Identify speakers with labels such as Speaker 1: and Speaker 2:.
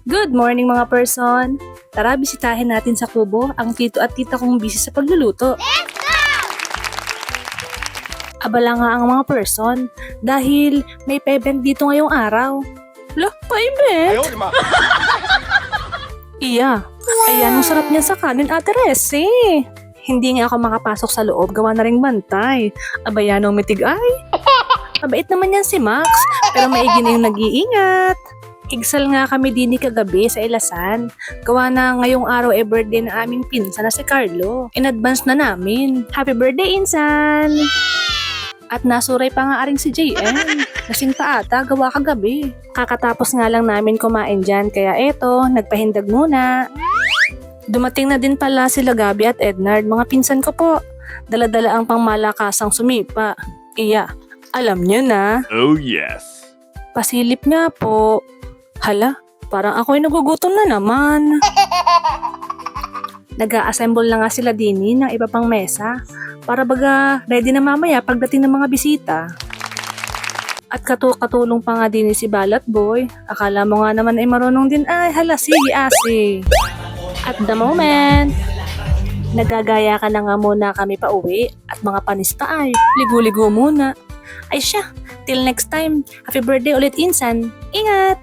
Speaker 1: Good morning mga person! Tara, bisitahin natin sa kubo ang tito at tita kong busy sa pagluluto. Abala nga ang mga person dahil may pa-event dito ngayong araw. Lah, pa-event? Iya, ayan ang sarap niya sa kanin Ate Resi. Hindi nga ako makapasok sa loob, gawa na ring bantay. Abayan ang mitig ay. Mabait naman yan si Max, pero maigi na yung nag-iingat. Higsal nga kami din kagabi sa Ilasan. Gawa na ngayong araw birthday na aming pinsan na si Carlo. In advance na namin. Happy birthday, Insan! At nasuray pa nga aring si JM. Kasing ata, gawa kagabi. Kakatapos nga lang namin kumain dyan, kaya eto, nagpahindag muna. Dumating na din pala sila Gabi at Ednard, mga pinsan ko po. Dala-dala ang pangmalakasang sumipa. Iya, alam nyo na.
Speaker 2: Oh yes.
Speaker 1: Pasilip nga po. Hala, parang ako'y nagugutom na naman. Nag-a-assemble na nga sila dini ng iba pang mesa para baga ready na mamaya pagdating ng mga bisita. At katulong pa nga din si Balat Boy. Akala mo nga naman ay marunong din ay hala sige asi. At the moment, nagagaya ka na nga muna kami pa uwi at mga panista ay ligo-ligo muna. Ay siya, till next time, happy birthday ulit Insan. Ingat!